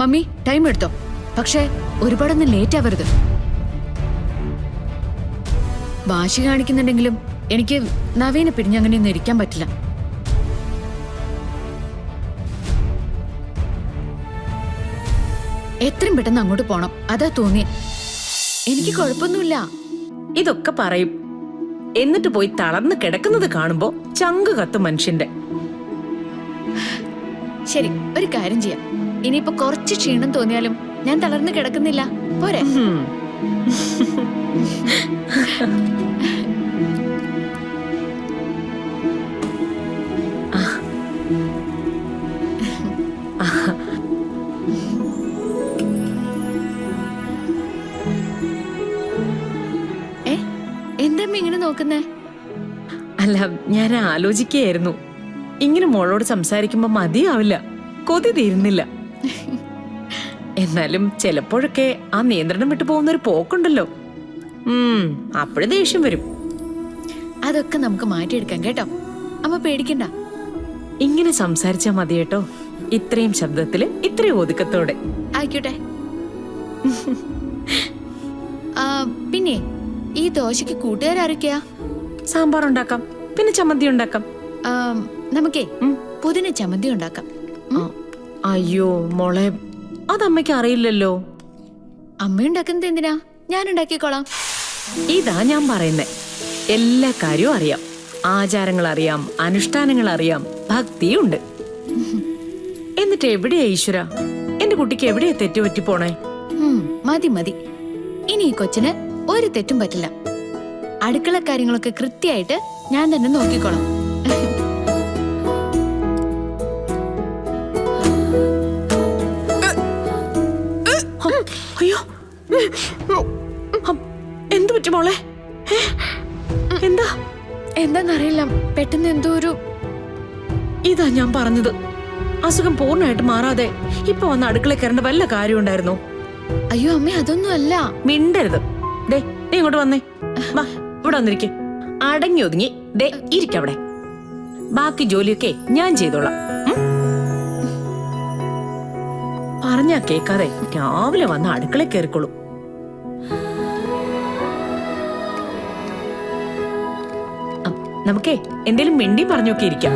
Mummy time എടുത്തോ, പക്ഷേ ഒരുപാടൊന്നും ലേറ്റ് ആവരുത്. വാശി കാണിക്കുന്നുണ്ടെങ്കിലും എനിക്ക് നവീനെ പിരിഞ്ഞങ്ങനെയൊന്നും ഇരിക്കാൻ പറ്റില്ല. എത്രയും പെട്ടെന്ന് അങ്ങോട്ട് പോണം, അതാ തോന്നിയ. എനിക്ക് കുഴപ്പമൊന്നുമില്ല. ഇതൊക്കെ പറയും, എന്നിട്ട് പോയി തളർന്ന് കിടക്കുന്നത് കാണുമ്പോ ചങ്ക് കത്തും മനുഷ്യന്റെ. ശരി, ഒരു കാര്യം ചെയ്യാം. ഇനിയിപ്പോ കുറച്ച് ക്ഷീണം തോന്നിയാലും ഞാൻ തളർന്ന് കിടക്കുന്നില്ല, പോരെ? എന്താ ഇങ്ങനെ നോക്കുന്നേ? അല്ല, ഞാൻ ആലോചിക്കുകയായിരുന്നു, ഇങ്ങനെ മോളോട് സംസാരിക്കുമ്പോ മതിയാവില്ല, കൊതി തീരുന്നില്ല. എന്നാലും ചിലപ്പോഴൊക്കെ ആ നിയന്ത്രണം വിട്ടു പോകുന്ന ഒരു പോക്കുണ്ടല്ലോ, അപ്പോഴേ ദേഷ്യം വരും. അതൊക്കെ നമുക്ക് മാറ്റിയെടുക്കാം കേട്ടോ, അമ്മ പേടിക്കണ്ട. ഇങ്ങനെ സംസാരിച്ചാ മതി കേട്ടോ, ഇത്രയും ശബ്ദത്തില് ഇത്രയും ഒതുക്കത്തോടെ. ആയിക്കോട്ടെ. പിന്നെ ഈ ദോശക്ക് കൂട്ടുകാരൊക്കെയാ? സാമ്പാർ ഉണ്ടാക്കാം, പിന്നെ ചമ്മന്തി ഉണ്ടാക്കാം. നമുക്കേ പുതിന ചമ്മന്തി ഉണ്ടാക്കാം. അയ്യോ മോളെ, അതമ്മയ്ക്ക് അറിയില്ലല്ലോ. അമ്മ ഉണ്ടാക്കുന്നത് എന്തിനാ, ഞാൻ ഉണ്ടാക്കിക്കോളാം. ഇതാ ഞാൻ പറയുന്നേ, എല്ലാ കാര്യവും അറിയാം, ആചാരങ്ങൾ അറിയാം, അനുഷ്ഠാനങ്ങൾ അറിയാം, ഭക്തിയുണ്ട്. എന്നിട്ട് എവിടെയാ ഈശ്വര, എന്റെ കുട്ടിക്ക് എവിടെയാ തെറ്റുപറ്റി പോണേ? മതി മതി, ഇനി ഈ കൊച്ചിന് ഒരു തെറ്റും പറ്റില്ല. അടുക്കള കാര്യങ്ങളൊക്കെ കൃത്യമായിട്ട് ഞാൻ തന്നെ നോക്കിക്കോളാം. അയ്യോ, എന്തു പറ്റി മോളെ? എന്താന്നറിയില്ല, പെട്ടെന്ന് എന്തോ ഒരു... ഇതാ ഞാൻ പറഞ്ഞത്, അസുഖം പൂർണ്ണമായിട്ട് മാറാതെ ഇപ്പൊ വന്ന് അടുക്കള കയറേണ്ട വല്ല കാര്യം ഉണ്ടായിരുന്നോ? അയ്യോ അമ്മേ, അതൊന്നും അല്ല. മിണ്ടരുത്. ദേ, നീ ഇങ്ങോട്ട് വന്നേ, വാ, ഇവിടെ വന്നിരിക്കെ. അടങ്ങി ഒതുങ്ങി ദേ ഇരിക്കവിടെ. ബാക്കി ജോലിയൊക്കെ ഞാൻ ചെയ്തോളാം. പറഞ്ഞാ കേക്കാതെ രാവിലെ വന്ന് അടുക്കള കയറിക്കോളൂ. നമുക്കേ എന്തേലും മിണ്ടി പറഞ്ഞൊക്കെ ഇരിക്കാം.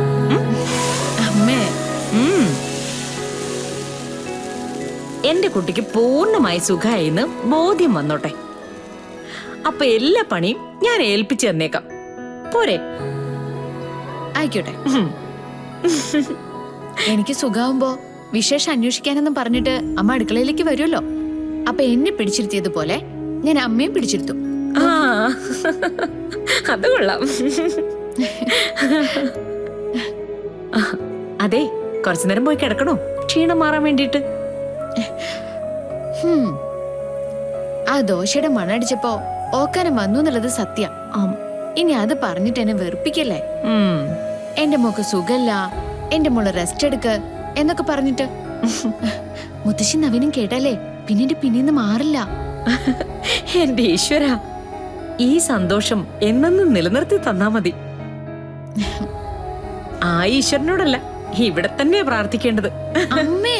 അമ്മേ, എന്റെ കുട്ടിക്ക് പൂർണ്ണമായി സുഖമായിന്ന് ബോധ്യം വന്നോട്ടെ. അപ്പൊ എല്ലാ പണിയും ഞാൻ ഏൽപ്പിച്ചു തന്നേക്കാം, പോരെ? ആയിക്കോട്ടെ. എനിക്ക് സുഖാവുമ്പോ വിശേഷം അന്വേഷിക്കാനെന്നും പറഞ്ഞിട്ട് അമ്മ അടുക്കളയിലേക്ക് വരുമല്ലോ. അപ്പൊ എന്നെ പിടിച്ചിരുത്തിയതുപോലെ ഞാൻ അമ്മയും പിടിച്ചിരുത്തും. അത് കൊള്ളാം. അതെ, കുറച്ചു നേരം പോയി കിടക്കണോ, ക്ഷീണം മാറാൻ വേണ്ടിട്ട്? ആ ദോശയുടെ മണടിച്ചപ്പോ ഓക്കാനം വന്നു എന്നുള്ളത് സത്യം. ഇനി അത് പറഞ്ഞിട്ട് എന്നെ വെറുപ്പിക്കല്ലേ. എന്റെ മോക്ക് സുഖല്ല, എന്റെ മോള് റെസ്റ്റ് എടുക്ക് എന്നൊക്കെ പറഞ്ഞിട്ട് മുത്തശ്ശി നവീനും കേട്ടാലേ പിന്നീന്ന് മാറില്ല. എന്റെ ഈശ്വര, ഈ സന്തോഷം എന്നെന്നും നിലനിർത്തി തന്നാ മതി. ആ ഈശ്വരനോടല്ല, ഇവിടെ തന്നെയാ പ്രാർത്ഥിക്കേണ്ടത്. അമ്മേ,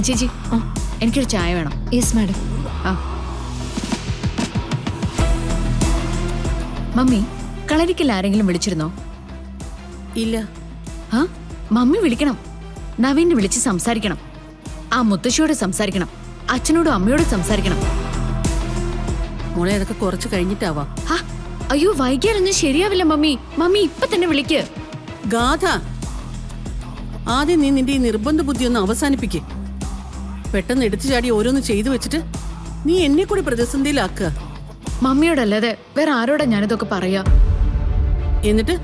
ചേച്ചി എനിക്കൊരു ചായ വേണം. Yes madam. മമ്മി, കളരിക്കൽ ആരെങ്കിലും വിളിച്ചിരുന്നോ? ഇല്ല. മമ്മി വിളിക്കണം, നവീനെ വിളിച്ച് സംസാരിക്കണം, ആ മുത്തശ്ശിയോട് സംസാരിക്കണം, അച്ഛനോടും അമ്മയോടും സംസാരിക്കണം. മോളെ, അതൊക്കെ കുറച്ച് കഴിഞ്ഞിട്ടാവാം. അയ്യോ, വൈകിയാലൊന്നും ശരിയാവില്ല മമ്മി. മമ്മി ഇപ്പൊ തന്നെ വിളിക്ക്. ഗാഥ, ആദ്യം നീ നിന്റെ ഈ നിർബന്ധ ബുദ്ധി ഒന്ന് അവസാനിപ്പിക്കേ. പെട്ടെന്ന് എടുത്തു ചാടി ഓരോന്ന് ചെയ്തു വെച്ചിട്ട് നീ എന്നെ കൂടി പ്രതിസന്ധിയിലാക്കുക. മമ്മിയോടല്ലാതെ വേറെ ആരോടാ ഞാനിതൊക്കെ പറയാ? എന്നിട്ട്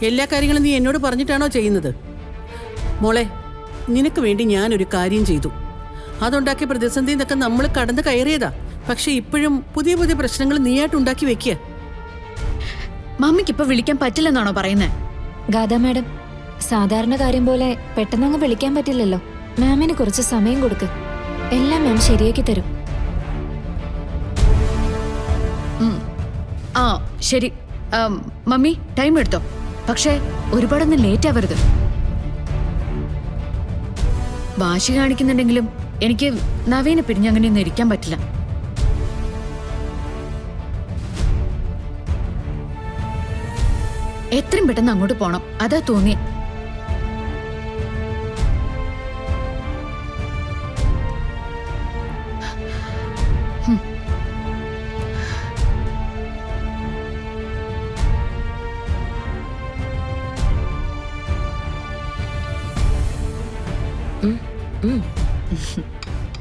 എല്ലാ കാര്യങ്ങളും നീ എന്നോട് പറഞ്ഞിട്ടാണോ ചെയ്യുന്നത്? മോളെ, നിനക്ക് വേണ്ടി ഞാനൊരു കാര്യം ചെയ്തു, അതുണ്ടാക്കിയ പ്രതിസന്ധി എന്നൊക്കെ നമ്മൾ കടന്നു കയറിയതാ. പക്ഷെ ഇപ്പോഴും പുതിയ പുതിയ പ്രശ്നങ്ങൾ നീയായിട്ട് ഉണ്ടാക്കി വെക്കുക. മമ്മിക്ക് ഇപ്പൊ വിളിക്കാൻ പറ്റില്ലെന്നാണോ പറയുന്നേ? ഗാഥ മാഡം, സാധാരണ കാര്യം പോലെ പെട്ടെന്നങ്ങ് വിളിക്കാൻ പറ്റില്ലല്ലോ. മാമിന് കുറച്ച് സമയം കൊടുക്ക്. എല്ലാം മാം ശരിയാക്കി തരും. ആ ശരി. മമ്മി ടൈം എടുത്തോ, പക്ഷെ ഒരുപാടൊന്നും ലേറ്റ് ആവരുത്. വാശി കാണിക്കുന്നുണ്ടെങ്കിലും എനിക്ക് നവീനെ പിരിഞ്ഞങ്ങനെയൊന്നും ഇരിക്കാൻ പറ്റില്ല. എത്രയും പെട്ടെന്ന് അങ്ങോട്ട് പോണം, അതാ തോന്നിയ.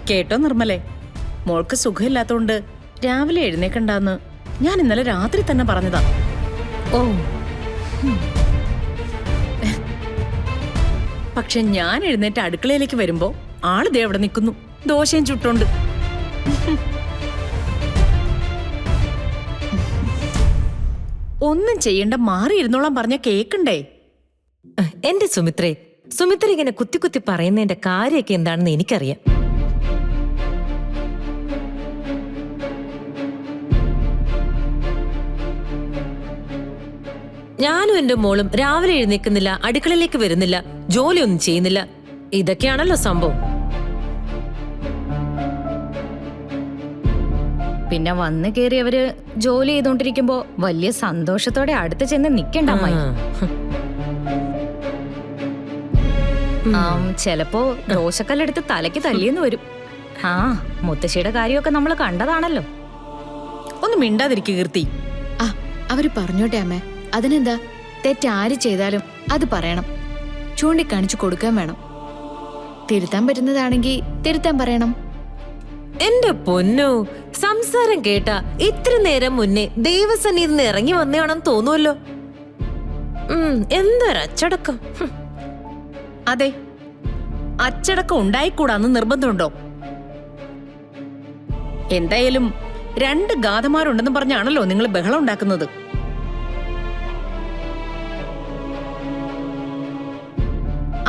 കേട്ടോ നിർമ്മലേ, മോൾക്ക് സുഖമില്ലാത്തോണ്ട് രാവിലെ എഴുന്നേക്കണ്ടാന്ന് ഞാൻ ഇന്നലെ രാത്രി തന്നെ പറഞ്ഞതാ. ഓ, പക്ഷെ ഞാൻ എഴുന്നേറ്റ് അടുക്കളയിലേക്ക് വരുമ്പോ ആള് ദേ അവിടെ നിൽക്കുന്നു, ദോശയും ചുട്ടോണ്ട്. ഒന്നും ചെയ്യണ്ട, മാറിയിരുന്നോളാൻ പറഞ്ഞ കേക്കണ്ടേ? എന്റെ സുമിത്രേ, സുമിത്ര ഇങ്ങനെ കുത്തി കുത്തി പറയുന്നതിന്റെ കാര്യമൊക്കെ എന്താണെന്ന് എനിക്കറിയാം. ഞാനും എന്റെ മോളും രാവിലെ എഴുന്നേക്കുന്നില്ല, അടുക്കളയിലേക്ക് വരുന്നില്ല, ജോലിയൊന്നും ചെയ്യുന്നില്ല. ഇതൊക്കെയാണല്ലോ സംഭവം. പിന്നെ വന്ന് കേറിയവര് ജോലി ചെയ്തോണ്ടിരിക്കുമ്പോ വലിയ സന്തോഷത്തോടെ അടുത്ത് ചെന്ന് നിക്കണ്ട അമ്മായി. ചെലപ്പോ ദോശക്കല്ലെടുത്ത് തലയ്ക്ക് തല്ലിയെന്ന് വരും. ആ, മുത്തശ്ശിയുടെ കാര്യമൊക്കെ നമ്മൾ കണ്ടതാണല്ലോ. ഒന്ന് മിണ്ടാതിരിക്കുക കീർത്തി. ആ അവര് പറഞ്ഞോട്ടെ അമ്മേ, അതിനെന്താ? തെറ്റാര് ചെയ്താലും അത് പറയണം, ചൂണ്ടിക്കാണിച്ചു കൊടുക്കാൻ വേണം. തിരുത്താൻ പറ്റുന്നതാണെങ്കിൽ തിരുത്താൻ പറയണം. എന്റെ പൊന്നു, സംസാരം കേട്ട ഇത്ര നേരം മുന്നേ ദൈവസന്നിധിയിൽ നിന്ന് ഇറങ്ങി വന്നതാണെന്ന് തോന്നുമല്ലോ. എന്തൊരച്ചടക്കം. അതെ, അച്ചടക്കം ഉണ്ടായിക്കൂടാന്ന് നിർബന്ധമുണ്ടോ? എന്തായാലും 2 ഗാഥമാരുണ്ടെന്ന് പറഞ്ഞാണല്ലോ നിങ്ങൾ ബഹളം ഉണ്ടാക്കുന്നത്.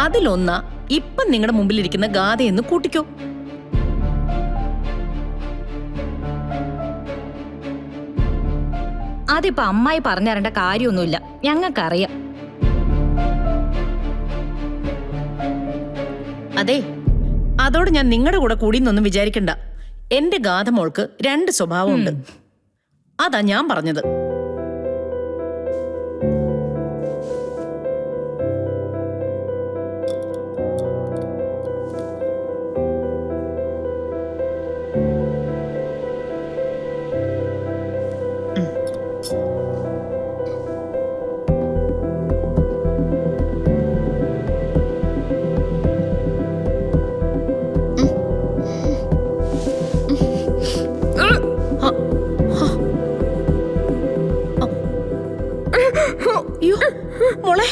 അതിലൊന്ന ഇപ്പം നിങ്ങളുടെ മുമ്പിലിരിക്കുന്ന ഗാഥയെന്ന് കൂട്ടിക്കോ. അതിപ്പോ അമ്മായി പറഞ്ഞു തരേണ്ട കാര്യമൊന്നുമില്ല, ഞങ്ങൾക്കറിയാം. അതെ, അതോടെ ഞാൻ നിങ്ങളുടെ കൂടെ കൂടിയെന്നൊന്നും വിചാരിക്കണ്ട. എന്റെ ഗാഥ മോൾക്ക് 2 സ്വഭാവമുണ്ട്, അതാ ഞാൻ പറഞ്ഞത്. മോളെ